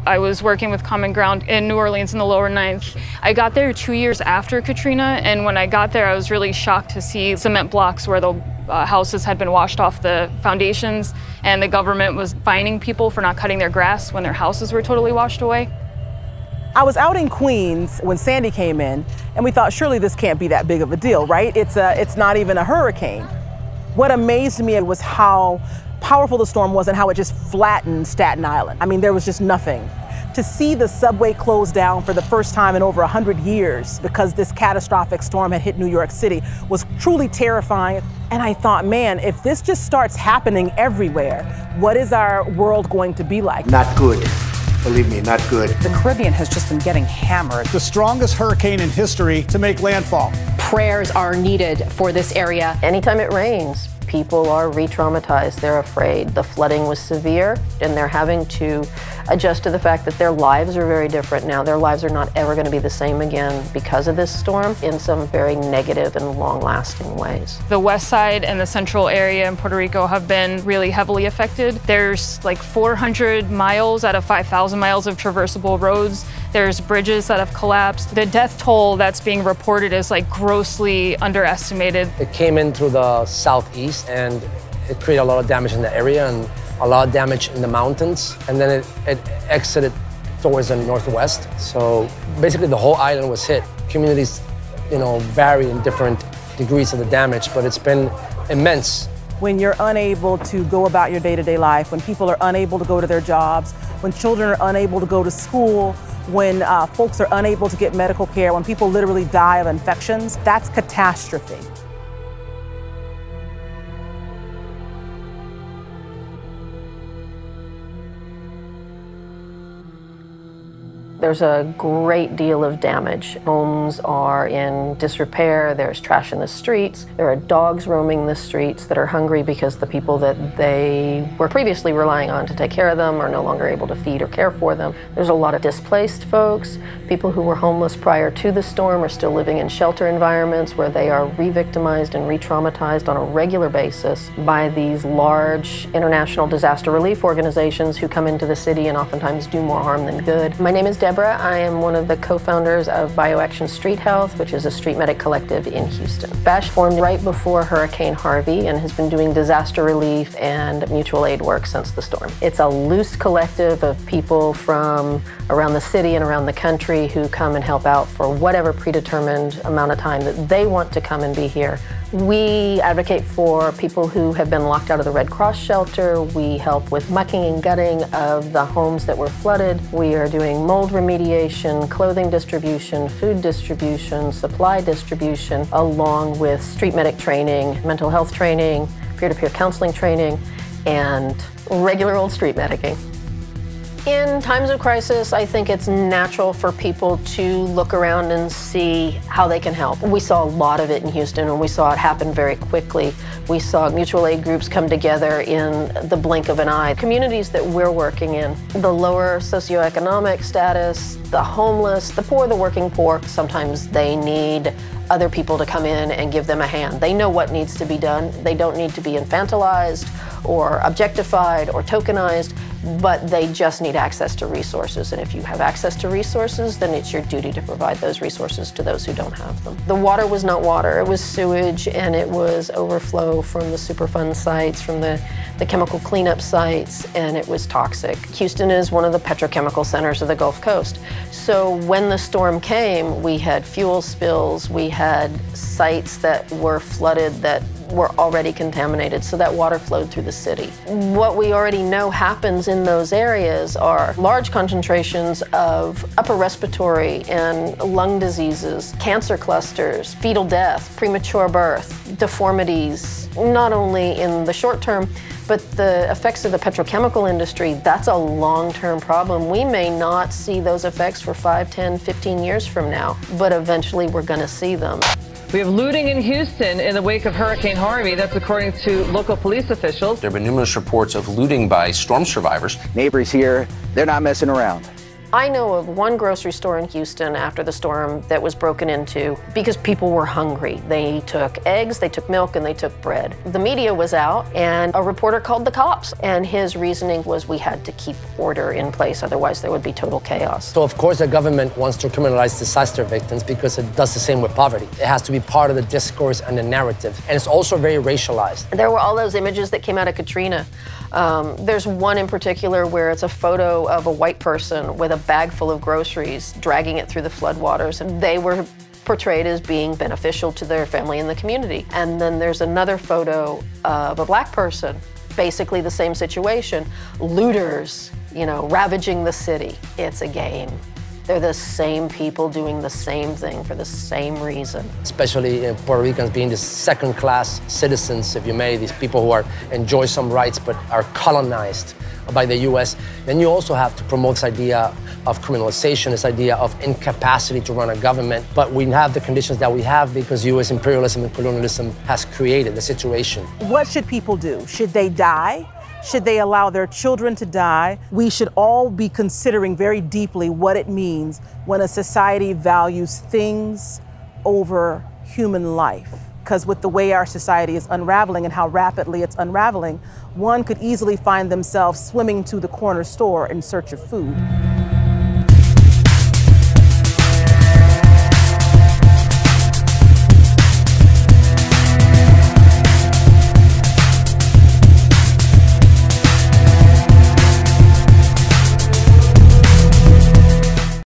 I was working with Common Ground in New Orleans in the lower ninth. I got there 2 years after Katrina, and when I got there, I was really shocked to see cement blocks where the houses had been washed off the foundations, and the government was fining people for not cutting their grass when their houses were totally washed away. I was out in Queens when Sandy came in, and we thought, surely this can't be that big of a deal, right? It's not even a hurricane. What amazed me was how powerful the storm was and how it just flattened Staten Island. I mean, there was just nothing. To see the subway close down for the first time in over 100 years because this catastrophic storm had hit New York City was truly terrifying. And I thought, man, if this just starts happening everywhere, what is our world going to be like? Not good. Believe me, not good. The Caribbean has just been getting hammered. The strongest hurricane in history to make landfall. Prayers are needed for this area. Anytime it rains, people are re-traumatized. They're afraid. The flooding was severe, and they're having to adjust to the fact that their lives are very different now. Their lives are not ever going to be the same again because of this storm in some very negative and long-lasting ways. The west side and the central area in Puerto Rico have been really heavily affected. There's like 400 miles out of 5,000 miles of traversable roads. There's bridges that have collapsed. The death toll that's being reported is like grossly underestimated. It came in through the southeast and it created a lot of damage in the area and a lot of damage in the mountains. And then it exited towards the northwest. So basically the whole island was hit. Communities, vary in different degrees of the damage, but it's been immense. When you're unable to go about your day-to-day life, when people are unable to go to their jobs, when children are unable to go to school, when folks are unable to get medical care, when people literally die of infections, that's catastrophe. There's a great deal of damage. Homes are in disrepair, there's trash in the streets, there are dogs roaming the streets that are hungry because the people that they were previously relying on to take care of them are no longer able to feed or care for them. There's a lot of displaced folks. People who were homeless prior to the storm are still living in shelter environments where they are re-victimized and re-traumatized on a regular basis by these large international disaster relief organizations who come into the city and oftentimes do more harm than good. My name is Deborah. I am one of the co-founders of BioAction Street Health, which is a street medic collective in Houston. BASH formed right before Hurricane Harvey and has been doing disaster relief and mutual aid work since the storm. It's a loose collective of people from around the city and around the country who come and help out for whatever predetermined amount of time that they want to come and be here. We advocate for people who have been locked out of the Red Cross shelter. We help with mucking and gutting of the homes that were flooded. We are doing mold remediation, clothing distribution, food distribution, supply distribution, along with street medic training, mental health training, peer-to-peer counseling training, and regular old street medicing. In times of crisis, I think it's natural for people to look around and see how they can help. We saw a lot of it in Houston, and we saw it happen very quickly. We saw mutual aid groups come together in the blink of an eye. Communities that we're working in, the lower socioeconomic status, the homeless, the poor, the working poor, sometimes they need other people to come in and give them a hand. They know what needs to be done. They don't need to be infantilized or objectified or tokenized, but they just need access to resources. And if you have access to resources, then it's your duty to provide those resources to those who don't have them. The water was not water, it was sewage, and it was overflow from the Superfund sites, from the chemical cleanup sites, and it was toxic. Houston is one of the petrochemical centers of the Gulf Coast. So when the storm came, we had fuel spills, we had sites that were flooded that were already contaminated, so that water flowed through the city. What we already know happens in those areas are large concentrations of upper respiratory and lung diseases, cancer clusters, fetal death, premature birth, deformities, not only in the short term, but the effects of the petrochemical industry, that's a long-term problem. We may not see those effects for 5, 10, 15 years from now, but eventually we're gonna see them. We have looting in Houston in the wake of Hurricane Harvey. That's according to local police officials. There have been numerous reports of looting by storm survivors. Neighbors here, they're not messing around. I know of one grocery store in Houston after the storm that was broken into because people were hungry. They took eggs, they took milk, and they took bread. The media was out, and a reporter called the cops, and his reasoning was we had to keep order in place, otherwise there would be total chaos. So of course the government wants to criminalize disaster victims because it does the same with poverty. It has to be part of the discourse and the narrative, and it's also very racialized. There were all those images that came out of Katrina. There's one in particular where it's a photo of a white person with a bag full of groceries dragging it through the floodwaters, and they were portrayed as being beneficial to their family and the community. And then there's another photo of a black person, basically the same situation. Looters, you know, ravaging the city. It's a game. They're the same people doing the same thing for the same reason. Especially Puerto Ricans being the second-class citizens, if you may, these people who enjoy some rights but are colonized by the U.S. Then you also have to promote this idea of criminalization, this idea of incapacity to run a government. But we have the conditions that we have because U.S. imperialism and colonialism has created the situation. What should people do? Should they die? Should they allow their children to die? We should all be considering very deeply what it means when a society values things over human life. Because with the way our society is unraveling and how rapidly it's unraveling, one could easily find themselves swimming to the corner store in search of food.